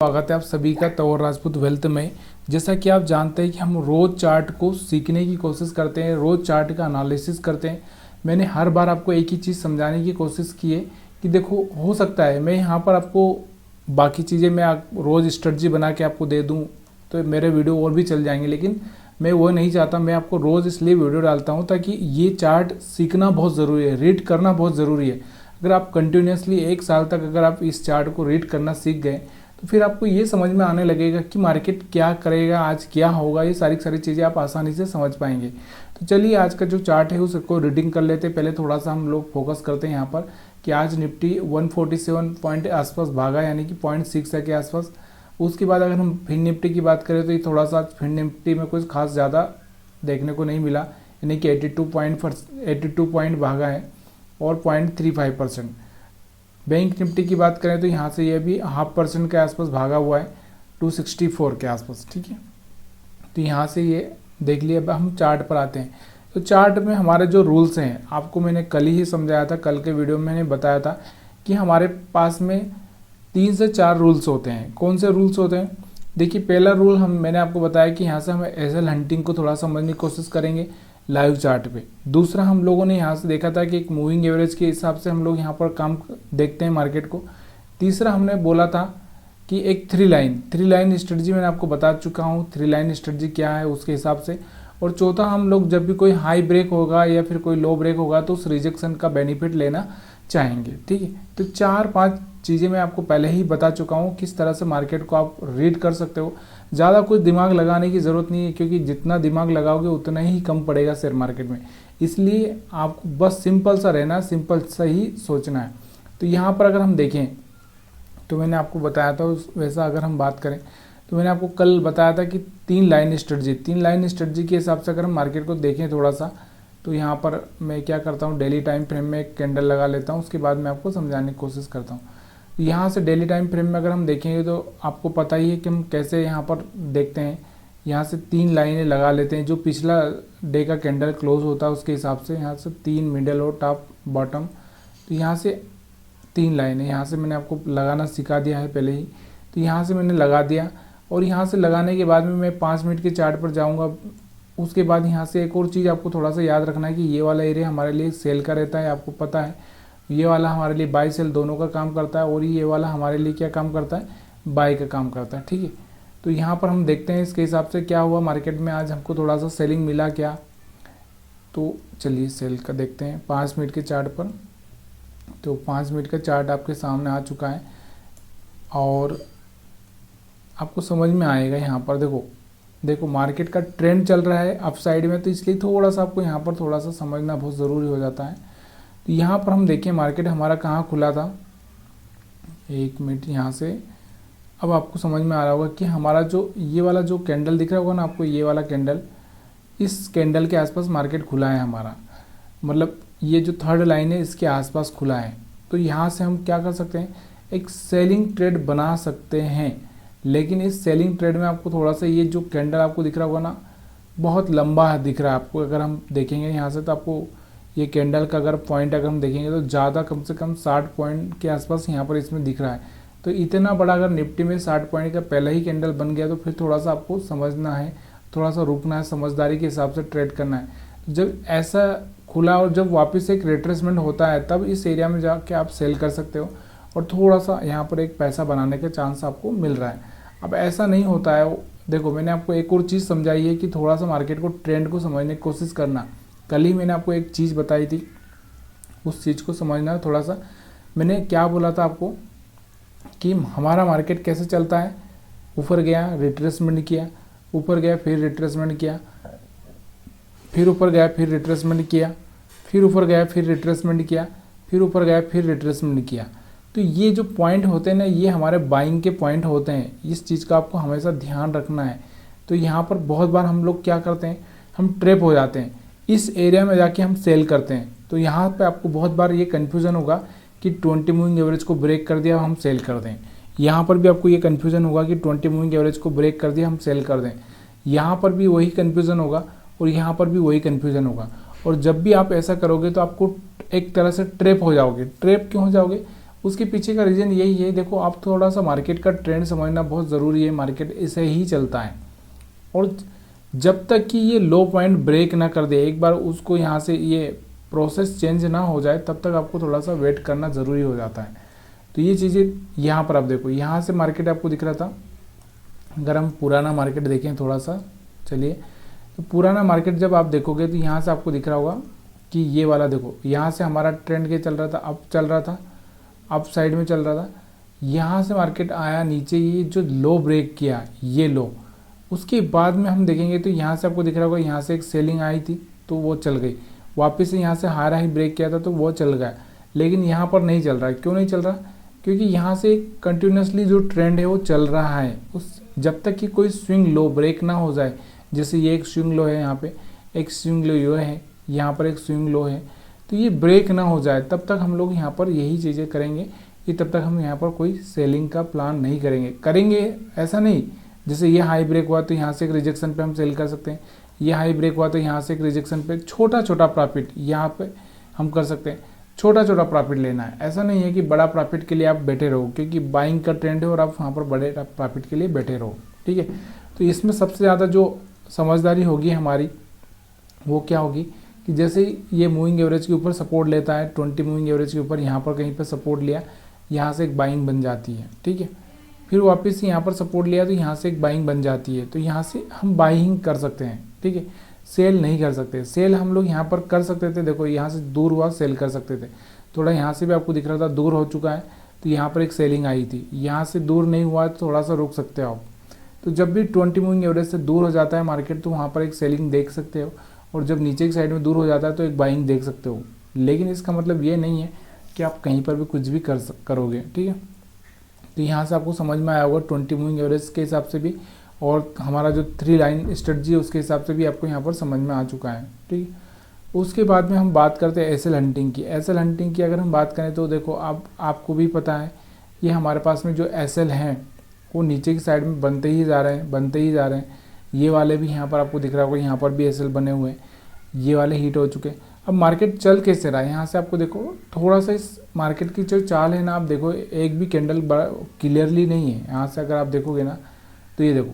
स्वागत है आप सभी का तंवर राजपूत वेल्थ में। जैसा कि आप जानते हैं कि हम रोज़ चार्ट को सीखने की कोशिश करते हैं, रोज़ चार्ट का एनालिसिस करते हैं। मैंने हर बार आपको एक ही चीज़ समझाने की कोशिश की है कि देखो, हो सकता है मैं यहाँ पर आपको बाकी चीज़ें मैं रोज़ स्ट्रेटजी बना के आपको दे दूँ तो मेरे वीडियो और भी चल जाएंगे, लेकिन मैं वो नहीं चाहता। मैं आपको रोज़ इसलिए वीडियो डालता हूँ ताकि ये चार्ट सीखना बहुत ज़रूरी है, रीड करना बहुत ज़रूरी है। अगर आप कंटिन्यूसली 1 साल तक अगर आप इस चार्ट को रीड करना सीख गए तो फिर आपको ये समझ में आने लगेगा कि मार्केट क्या करेगा, आज क्या होगा। ये सारी चीज़ें आप आसानी से समझ पाएंगे। तो चलिए आज का जो चार्ट है उसको रीडिंग कर लेते हैं। पहले थोड़ा सा हम लोग फोकस करते हैं यहाँ पर कि आज निफ्टी 147 पॉइंट के आसपास भागा, यानी कि 0.6 के आसपास। उसके बाद अगर हम फिन निफ्टी की बात करें तो ये थोड़ा सा फिन निफ्टी में कुछ खास ज़्यादा देखने को नहीं मिला, यानी कि 82 पॉइंट भागा है और 0.35%। बैंक निफ्टी की बात करें तो यहाँ से ये भी 0.5% के आसपास भागा हुआ है, 264 के आसपास। ठीक है, तो यहाँ से ये देख लिया। अब हम चार्ट पर आते हैं। तो चार्ट में हमारे जो रूल्स हैं, आपको मैंने कल ही समझाया था, कल के वीडियो में मैंने बताया था कि हमारे पास में 3 से 4 रूल्स होते हैं। कौन से रूल्स होते हैं? देखिए, पहला रूल मैंने आपको बताया कि यहाँ से हम एसएल हंटिंग को थोड़ा समझने की कोशिश करेंगे लाइव चार्ट पे। दूसरा, हम लोगों ने यहाँ से देखा था कि एक मूविंग एवरेज के हिसाब से हम लोग यहाँ पर काम देखते हैं मार्केट को। तीसरा, हमने बोला था कि एक थ्री लाइन स्ट्रेटजी मैंने आपको बता चुका हूँ, थ्री लाइन स्ट्रेटजी क्या है उसके हिसाब से। और चौथा, हम लोग जब भी कोई हाई ब्रेक होगा या फिर कोई लो ब्रेक होगा तो उस रिजेक्शन का बेनिफिट लेना चाहेंगे। ठीक है, तो 4-5 चीज़ें मैं आपको पहले ही बता चुका हूँ किस तरह से मार्केट को आप रीड कर सकते हो। ज़्यादा कुछ दिमाग लगाने की ज़रूरत नहीं है, क्योंकि जितना दिमाग लगाओगे उतना ही कम पड़ेगा शेयर मार्केट में। इसलिए आपको बस सिंपल सा रहना है, सिंपल सा ही सोचना है। तो यहाँ पर अगर हम देखें तो मैंने आपको बताया था वैसा अगर हम बात करें तो मैंने आपको कल बताया था कि 3 लाइन स्ट्रेटजी के हिसाब से अगर हम मार्केट को देखें थोड़ा सा, तो यहाँ पर मैं क्या करता हूँ, डेली टाइम फ्रेम में एक कैंडल लगा लेता हूँ। उसके बाद मैं आपको समझाने की कोशिश करता हूँ। यहाँ से डेली टाइम फ्रेम में अगर हम देखेंगे तो आपको पता ही है कि हम कैसे यहाँ पर देखते हैं। यहाँ से 3 लाइनें लगा लेते हैं, जो पिछला डे का कैंडल क्लोज होता है उसके हिसाब से। यहाँ से 3 मिडल और टॉप बॉटम, तो यहाँ से 3 लाइनें यहाँ से मैंने आपको लगाना सिखा दिया है पहले ही। तो यहाँ से मैंने लगा दिया, और यहाँ से लगाने के बाद में मैं 5 मिनट के चार्ट पर जाऊँगा। उसके बाद यहाँ से एक और चीज़ आपको थोड़ा सा याद रखना है कि ये वाला एरिया हमारे लिए सेल का रहता है, आपको पता है। ये वाला हमारे लिए बाई सेल दोनों का काम करता है, और ये वाला हमारे लिए क्या काम करता है, बाई का काम करता है। ठीक है, तो यहाँ पर हम देखते हैं इसके हिसाब से क्या हुआ मार्केट में। आज हमको थोड़ा सा सेलिंग मिला क्या, तो चलिए सेल का देखते हैं 5 मिनट के चार्ट पर। तो 5 मिनट का चार्ट आपके सामने आ चुका है और आपको समझ में आएगा। यहाँ पर देखो मार्केट का ट्रेंड चल रहा है अप साइड में, तो इसलिए थोड़ा सा आपको यहाँ पर थोड़ा सा समझना बहुत ज़रूरी हो जाता है। तो यहाँ पर हम देखिए मार्केट हमारा कहाँ खुला था, 1 मिनट यहाँ से। अब आपको समझ में आ रहा होगा कि हमारा जो ये वाला जो कैंडल दिख रहा होगा ना आपको, ये वाला कैंडल, इस कैंडल के आसपास मार्केट खुला है हमारा। मतलब ये जो थर्ड लाइन है इसके आसपास खुला है। तो यहाँ से हम क्या कर सकते हैं, एक सेलिंग ट्रेड बना सकते हैं। लेकिन इस सेलिंग ट्रेड में आपको थोड़ा सा, ये जो कैंडल आपको दिख रहा होगा ना, बहुत लंबा दिख रहा है आपको। अगर हम देखेंगे यहाँ से तो आपको ये कैंडल का अगर पॉइंट अगर हम देखेंगे तो ज़्यादा, कम से कम 60 पॉइंट के आसपास यहाँ पर इसमें दिख रहा है। तो इतना बड़ा अगर निफ्टी में 60 पॉइंट का पहला ही कैंडल बन गया तो फिर थोड़ा सा आपको समझना है, थोड़ा सा रुकना है, समझदारी के हिसाब से ट्रेड करना है। जब ऐसा खुला और जब वापस एक रिट्रेसमेंट होता है तब इस एरिया में जाके आप सेल कर सकते हो, और थोड़ा सा यहाँ पर एक पैसा बनाने का चांस आपको मिल रहा है। अब ऐसा नहीं होता है। देखो, मैंने आपको एक और चीज़ समझाई है कि थोड़ा सा मार्केट को, ट्रेंड को समझने की कोशिश करना। कल ही मैंने आपको एक चीज़ बताई थी, उस चीज़ को समझना थोड़ा सा। मैंने क्या बोला था आपको कि हमारा मार्केट कैसे चलता है, ऊपर गया रिट्रेसमेंट किया, ऊपर गया फिर रिट्रेसमेंट किया, फिर ऊपर गया फिर रिट्रेसमेंट किया, फिर ऊपर गया फिर रिट्रेसमेंट किया, फिर ऊपर गया फिर रिट्रेसमेंट किया। तो ये जो पॉइंट होते हैं ना, ये हमारे बाइंग के पॉइंट होते हैं। इस चीज़ का आपको हमेशा ध्यान रखना है। तो यहाँ पर बहुत बार हम लोग क्या करते हैं, हम ट्रैप हो जाते हैं, इस एरिया में जाके हम सेल करते हैं। तो यहाँ पे आपको बहुत बार ये कन्फ्यूज़न होगा कि 20 मूविंग एवरेज को ब्रेक कर दिया हम सेल कर दें। यहाँ पर भी आपको ये कन्फ्यूज़न होगा कि 20 मूविंग एवरेज को ब्रेक कर दिया हम सेल कर दें। यहाँ पर भी वही कन्फ्यूज़न होगा और यहाँ पर भी वही कन्फ्यूज़न होगा। और जब भी आप ऐसा करोगे तो आपको एक तरह से ट्रैप हो जाओगे। ट्रैप क्यों हो जाओगे? उसके पीछे का रीज़न यही है। देखो आप थोड़ा सा मार्केट का ट्रेंड समझना बहुत ज़रूरी है, मार्केट ऐसे ही चलता है और जब तक कि ये लो पॉइंट ब्रेक ना कर दे, एक बार उसको यहाँ से ये प्रोसेस चेंज ना हो जाए, तब तक आपको थोड़ा सा वेट करना ज़रूरी हो जाता है। तो ये चीज़ें यहाँ पर आप देखो, यहाँ से मार्केट आपको दिख रहा था। अगर हम पुराना मार्केट देखें थोड़ा सा, चलिए, तो पुराना मार्केट जब आप देखोगे तो यहाँ से आपको दिख रहा होगा कि ये वाला देखो, यहाँ से हमारा ट्रेंड क्या चल रहा था, अप चल रहा था, अप साइड में चल रहा था। यहाँ से मार्केट आया नीचे, ये जो लो ब्रेक किया, ये लो, उसके बाद में हम देखेंगे तो यहाँ से आपको दिख रहा होगा, यहाँ से एक सेलिंग आई थी तो वो चल गई, वापस से यहाँ से हायर हाई ब्रेक किया था तो वो चल गया, लेकिन यहाँ पर नहीं चल रहा है। क्यों नहीं चल रहा? क्योंकि यहाँ से कंटिन्यूसली जो ट्रेंड है वो चल रहा है। उस जब तक कि कोई स्विंग लो ब्रेक ना हो जाए, जैसे ये एक स्विंग लो है, यहाँ पे एक स्विंग लो है, यहाँ पर एक स्विंग लो है, तो ये ब्रेक ना हो जाए तब तक हम लोग यहाँ पर यही चीज़ें करेंगे कि तब तक हम यहाँ पर कोई सेलिंग का प्लान नहीं करेंगे ऐसा नहीं। जैसे ये हाई ब्रेक हुआ तो यहाँ से एक रिजेक्शन पे हम सेल कर सकते हैं, ये हाई ब्रेक हुआ तो यहाँ से एक रिजेक्शन पे छोटा छोटा प्रॉफिट यहाँ पे हम कर सकते हैं, छोटा छोटा प्रॉफिट लेना है। ऐसा नहीं है कि बड़ा प्रॉफिट के लिए आप बैठे रहो, क्योंकि बाइंग का ट्रेंड है और आप वहाँ पर बड़े प्रॉफिट के लिए बैठे रहो, ठीक है। तो इसमें सबसे ज़्यादा जो समझदारी होगी हमारी वो क्या होगी कि जैसे ये मूविंग एवरेज के ऊपर सपोर्ट लेता है, 20 मूविंग एवरेज के ऊपर यहाँ पर कहीं पर सपोर्ट लिया, यहाँ से एक बाइंग बन जाती है, ठीक है। फिर वापस यहाँ पर सपोर्ट लिया तो यहाँ से एक बाइंग बन जाती है, तो यहाँ से हम बाइंग कर सकते हैं, ठीक है। सेल नहीं कर सकते, सेल हम लोग यहाँ पर कर सकते थे, देखो यहाँ से दूर हुआ सेल कर सकते थे, थोड़ा यहाँ से भी आपको दिख रहा था दूर हो चुका है तो यहाँ पर एक सेलिंग आई थी, यहाँ से दूर नहीं हुआ तो थोड़ा सा रुक सकते हो आप। तो जब भी 20 मूविंग एवरेज से दूर हो जाता है मार्केट तो वहाँ पर एक सेलिंग देख सकते हो, और जब नीचे की साइड में दूर हो जाता है तो एक बाइंग देख सकते हो। लेकिन इसका मतलब ये नहीं है कि आप कहीं पर भी कुछ भी करोगे, ठीक है। तो यहाँ से आपको समझ में आया होगा 20 मूविंग एवरेज के हिसाब से भी, और हमारा जो 3 लाइन स्ट्रेटजी है उसके हिसाब से भी आपको यहाँ पर समझ में आ चुका है, ठीक है। उसके बाद में हम बात करते हैं एसएल हंटिंग की। एसएल हंटिंग की अगर हम बात करें तो देखो आपको भी पता है ये हमारे पास में जो एसएल हैं वो नीचे की साइड में बनते ही जा रहे हैं। ये वाले भी यहाँ पर आपको दिख रहा होगा, यहाँ पर भी एसएल बने हुए हैं, ये वाले हीट हो चुके हैं। अब मार्केट चल कैसे रहा है, यहाँ से आपको देखो थोड़ा सा इस मार्केट की जो चाल है ना, आप देखो एक भी कैंडल बड़ा क्लियरली नहीं है। यहाँ से अगर आप देखोगे ना तो ये देखो,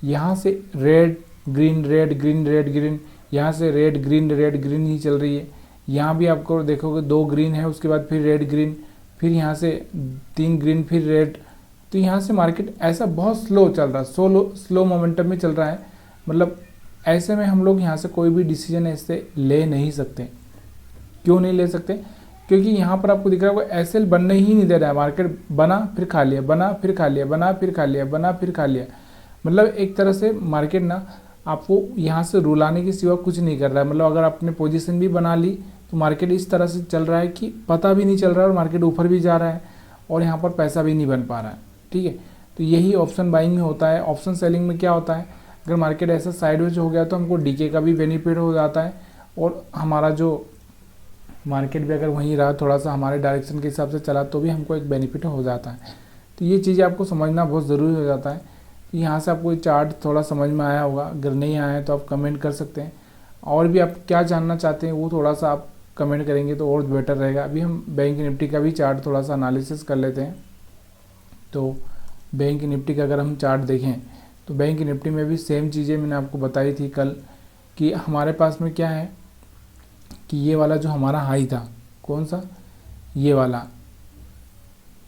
यहाँ से red green red green red green, यहाँ से रेड ग्रीन ही चल रही है। यहाँ भी आपको देखोगे 2 ग्रीन है, उसके बाद फिर रेड ग्रीन, फिर यहाँ से 3 ग्रीन, फिर रेड। तो यहाँ से मार्केट ऐसा बहुत स्लो चल रहा है, स्लो मोमेंटम में चल रहा है। मतलब ऐसे में हम लोग यहाँ से कोई भी डिसीजन ऐसे ले नहीं सकते। क्यों नहीं ले सकते? क्योंकि यहाँ पर आपको दिख रहा है वो एसएल बनने ही नहीं दे रहा है। मार्केट बना फिर खा लिया, बना फिर खा लिया, बना फिर खा लिया, बना फिर खा लिया। मतलब एक तरह से मार्केट ना आपको यहाँ से रुलाने के सिवा कुछ नहीं कर रहा है। मतलब अगर आपने पोजीशन भी बना ली तो मार्केट इस तरह से चल रहा है कि पता भी नहीं चल रहा है और मार्केट ऊपर भी जा रहा है और यहाँ पर पैसा भी नहीं बन पा रहा है, ठीक है। तो यही ऑप्शन बाइंग में होता है। ऑप्शन सेलिंग में क्या होता है, अगर मार्केट ऐसा साइडवेज हो गया तो हमको डीके का भी बेनिफिट हो जाता है, और हमारा जो मार्केट भी अगर वहीं रहा थोड़ा सा हमारे डायरेक्शन के हिसाब से चला तो भी हमको एक बेनिफिट हो जाता है। तो ये चीज़ें आपको समझना बहुत ज़रूरी हो जाता है। यहाँ से आपको चार्ट थोड़ा समझ में आया होगा, अगर नहीं आया है तो आप कमेंट कर सकते हैं, और भी आप क्या जानना चाहते हैं वो थोड़ा सा आप कमेंट करेंगे तो और बेटर रहेगा। अभी हम बैंक निफ्टी का भी चार्ट थोड़ा सा एनालिसिस कर लेते हैं। तो बैंक निफ्टी का अगर हम चार्ट देखें तो बैंक निफ्टी में भी सेम चीज़ें मैंने आपको बताई थी कल कि हमारे पास में क्या है कि ये वाला जो हमारा हाई था, कौन सा, ये वाला,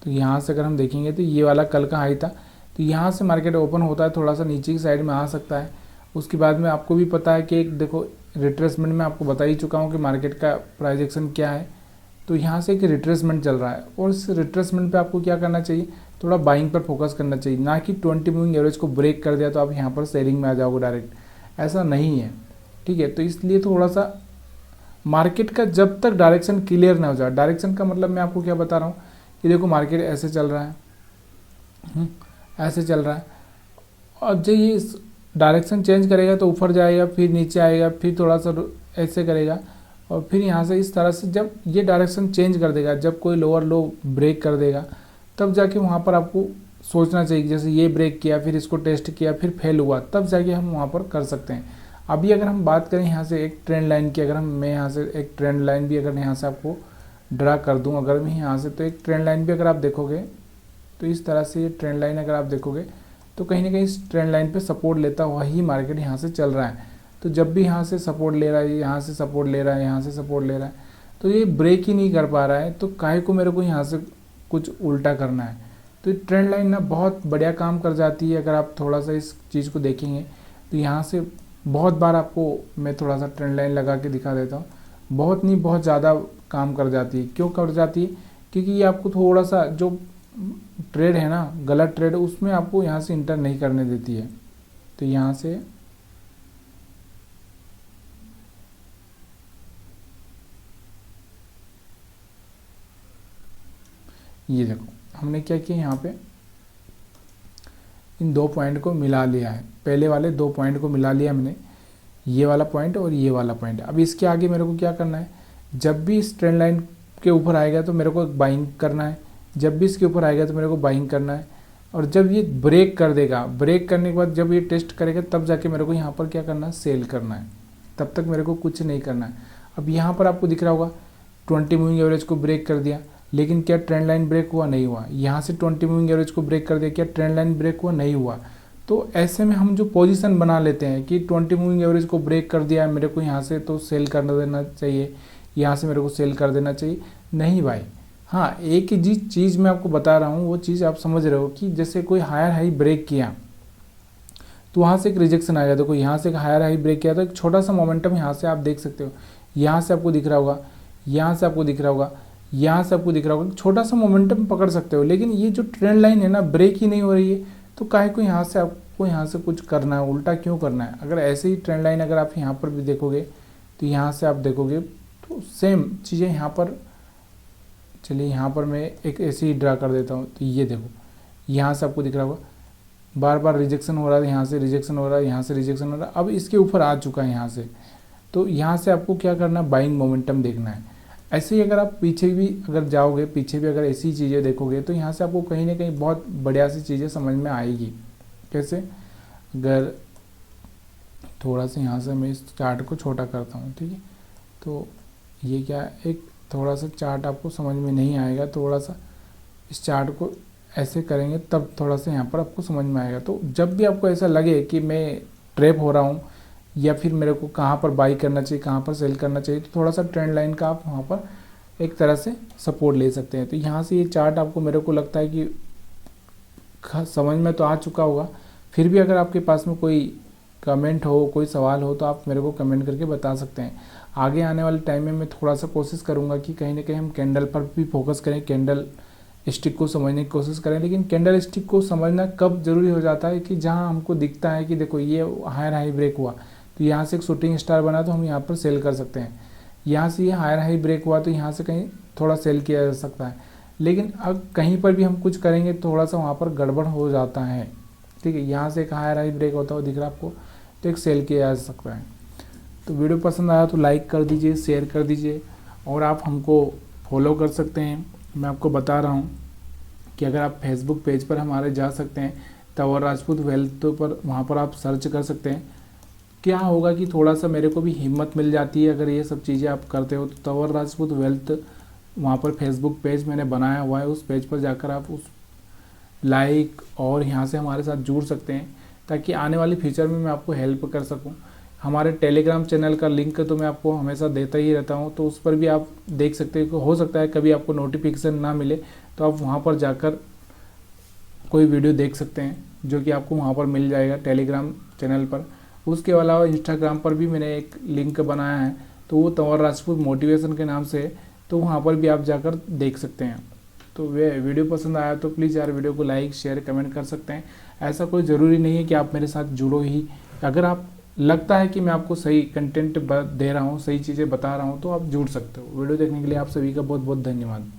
तो यहाँ से अगर हम देखेंगे तो ये वाला कल का हाई था। तो यहाँ से मार्केट ओपन होता है थोड़ा सा नीचे की साइड में आ सकता है। उसके बाद में आपको भी पता है कि एक देखो रिट्रेसमेंट में आपको बता ही चुका हूँ कि मार्केट का प्राइस एक्शन क्या है। तो यहाँ से एक रिट्रेसमेंट चल रहा है और इस रिट्रेसमेंट पे आपको क्या करना चाहिए, थोड़ा बाइंग पर फोकस करना चाहिए, ना कि 20 मूविंग एवरेज को ब्रेक कर दिया तो आप यहाँ पर सेलिंग में आ जाओगे डायरेक्ट, ऐसा नहीं है, ठीक है। तो इसलिए थोड़ा सा मार्केट का जब तक डायरेक्शन क्लियर ना हो जाए, डायरेक्शन का मतलब मैं आपको क्या बता रहा हूँ कि देखो मार्केट ऐसे चल रहा है, ऐसे चल रहा है, और जब ये डायरेक्शन चेंज करेगा तो ऊपर जाएगा, फिर नीचे आएगा, फिर थोड़ा सा ऐसे करेगा, और फिर यहाँ से इस तरह से जब ये डायरेक्शन चेंज कर देगा, जब कोई लोअर लो ब्रेक कर देगा तब जाके वहाँ पर आपको सोचना चाहिए। जैसे ये ब्रेक किया, फिर इसको टेस्ट किया, फिर फेल हुआ, तब जाके हम वहाँ पर कर सकते हैं। अभी अगर हम बात करें यहाँ से एक ट्रेंड लाइन की, अगर मैं यहाँ से एक ट्रेंड लाइन भी अगर यहाँ से आपको ड्रा कर दूं अगर मैं यहाँ से, तो एक ट्रेंड लाइन भी अगर आप देखोगे तो इस तरह से ये ट्रेंड लाइन अगर आप देखोगे तो कहीं ना कहीं इस ट्रेंड लाइन पे सपोर्ट लेता हुआ ही मार्केट यहाँ से चल रहा है। तो जब भी यहाँ से सपोर्ट ले रहा है, यहाँ से सपोर्ट ले रहा है, यहाँ से सपोर्ट ले रहा है, तो ये ब्रेक ही नहीं कर पा रहा है, तो काहे को मेरे को यहाँ से कुछ उल्टा करना है। तो ये ट्रेंड लाइन ना बहुत बढ़िया काम कर जाती है। अगर आप थोड़ा सा इस चीज़ को देखेंगे तो यहाँ से बहुत बार आपको मैं थोड़ा सा ट्रेंड लाइन लगा के दिखा देता हूँ, बहुत नहीं बहुत ज़्यादा काम कर जाती है। क्यों कर जाती है? क्योंकि ये आपको थोड़ा सा जो ट्रेड है ना, गलत ट्रेड, उसमें आपको यहाँ से इंटर नहीं करने देती है। तो यहाँ से ये देखो हमने क्या किया, यहाँ पे इन दो पॉइंट को मिला लिया है, पहले वाले दो पॉइंट को मिला लिया हमने, ये वाला पॉइंट और ये वाला पॉइंट। अब इसके आगे मेरे को क्या करना है, जब भी इस ट्रेंड लाइन के ऊपर आएगा तो मेरे को बाइंग करना है, जब भी इसके ऊपर आएगा तो मेरे को बाइंग करना है, और जब ये ब्रेक कर देगा, ब्रेक करने के बाद जब ये टेस्ट करेगा तब जाके मेरे को यहाँ पर क्या करना है, सेल करना है। तब तक मेरे को कुछ नहीं करना है। अब यहाँ पर आपको दिख रहा होगा 20 मूविंग एवरेज को ब्रेक कर दिया, लेकिन क्या ट्रेंड लाइन ब्रेक हुआ? नहीं हुआ। यहाँ से 20 मूविंग एवरेज को ब्रेक कर दिया, क्या ट्रेंड लाइन ब्रेक हुआ? नहीं हुआ। तो ऐसे में हम जो पोजीशन बना लेते हैं कि 20 मूविंग एवरेज को ब्रेक कर दिया है, मेरे को यहाँ से तो सेल कर देना चाहिए, यहाँ से मेरे को सेल कर देना चाहिए। नहीं भाई, हाँ एक ही जिस चीज़ मैं आपको बता रहा हूँ वो चीज़ आप समझ रहे हो कि जैसे कोई हायर हाई ब्रेक किया तो वहाँ से एक रिजेक्शन आ गया। देखो यहाँ से एक हायर हाई ब्रेक किया तो एक छोटा सा मोमेंटम यहाँ से आप देख सकते हो, यहाँ से आपको दिख रहा होगा, यहाँ से आपको दिख रहा होगा, यहाँ से आपको दिख रहा होगा, छोटा सा मोमेंटम पकड़ सकते हो। लेकिन ये जो ट्रेंड लाइन है ना, ब्रेक ही नहीं हो रही है, तो काहे को यहाँ से आपको यहाँ से कुछ करना है, उल्टा क्यों करना है? अगर ऐसे ही ट्रेंड लाइन अगर आप यहाँ पर भी देखोगे तो यहाँ से आप देखोगे तो सेम चीज़ें यहाँ पर, चलिए यहाँ पर मैं एक ऐसे ही ड्रा कर देता हूँ। तो ये देखो यहाँ से आपको दिख रहा होगा बार बार रिजेक्शन हो रहा है, यहाँ से रिजेक्शन हो रहा है, यहाँ से रिजेक्शन हो रहा है, अब इसके ऊपर आ चुका है यहाँ से। तो यहाँ से आपको क्या करना है, बाइंग मोमेंटम देखना है। ऐसे ही अगर आप पीछे भी अगर जाओगे, पीछे भी अगर ऐसी चीज़ें देखोगे तो यहाँ से आपको कहीं ना कहीं बहुत बढ़िया सी चीज़ें समझ में आएगी। कैसे? अगर थोड़ा सा यहाँ से मैं इस चार्ट को छोटा करता हूँ, ठीक है, तो ये क्या एक थोड़ा सा चार्ट आपको समझ में नहीं आएगा, थोड़ा सा इस चार्ट को ऐसे करेंगे तब थोड़ा सा यहाँ पर आपको समझ में आएगा। तो जब भी आपको ऐसा लगे कि मैं ट्रैप हो रहा हूँ या फिर मेरे को कहाँ पर बाई करना चाहिए, कहाँ पर सेल करना चाहिए, तो थोड़ा सा ट्रेंड लाइन का आप वहाँ पर एक तरह से सपोर्ट ले सकते हैं। तो यहाँ से ये चार्ट आपको मेरे को लगता है कि समझ में तो आ चुका होगा। फिर भी अगर आपके पास में कोई कमेंट हो, कोई सवाल हो, तो आप मेरे को कमेंट करके बता सकते हैं। आगे आने वाले टाइम में मैं थोड़ा सा कोशिश करूँगा कि कहीं ना कहीं हम कैंडल पर भी फोकस करें, कैंडल स्टिक को समझने की कोशिश करें। लेकिन कैंडल स्टिक को समझना कब ज़रूरी हो जाता है कि जहाँ हमको दिखता है कि देखो ये हायर हाई ब्रेक हुआ तो यहाँ से एक शूटिंग स्टार बना तो हम यहाँ पर सेल कर सकते हैं, यहाँ से ये हायर हाई ब्रेक हुआ तो यहाँ से कहीं थोड़ा सेल किया जा सकता है। लेकिन अब कहीं पर भी हम कुछ करेंगे थोड़ा सा वहाँ पर गड़बड़ हो जाता है, ठीक है। यहाँ से एक हायर हाई ब्रेक होता हुआ दिख रहा है आपको, तो एक सेल किया जा सकता है। तो वीडियो पसंद आया तो लाइक कर दीजिए, शेयर कर दीजिए, और आप हमको फॉलो कर सकते हैं। मैं आपको बता रहा हूँ कि अगर आप फेसबुक पेज पर हमारे जा सकते हैं, तंवर राजपूत वेल्थ पर, वहाँ पर आप सर्च कर सकते हैं। क्या होगा कि थोड़ा सा मेरे को भी हिम्मत मिल जाती है अगर ये सब चीज़ें आप करते हो। तो तंवर राजपूत वेल्थ वहाँ पर फेसबुक पेज मैंने बनाया हुआ है, उस पेज पर जाकर आप उस लाइक और यहाँ से हमारे साथ जुड़ सकते हैं, ताकि आने वाले फ्यूचर में मैं आपको हेल्प कर सकूँ। हमारे टेलीग्राम चैनल का लिंक तो मैं आपको हमेशा देता ही रहता हूँ, तो उस पर भी आप देख सकते हैं। हो सकता है कभी आपको नोटिफिकेशन ना मिले तो आप वहाँ पर जाकर कोई वीडियो देख सकते हैं, जो कि आपको वहाँ पर मिल जाएगा टेलीग्राम चैनल पर। उसके अलावा इंस्टाग्राम पर भी मैंने एक लिंक बनाया है, तो वो तंवर राजपूत मोटिवेशन के नाम से है, तो वहाँ पर भी आप जाकर देख सकते हैं। तो वे वीडियो पसंद आया तो प्लीज़ यार वीडियो को लाइक शेयर कमेंट कर सकते हैं। ऐसा कोई ज़रूरी नहीं है कि आप मेरे साथ जुड़ो ही। अगर आप लगता है कि मैं आपको सही कंटेंट दे रहा हूँ, सही चीज़ें बता रहा हूँ, तो आप जुड़ सकते हो। वीडियो देखने के लिए आप सभी का बहुत बहुत धन्यवाद।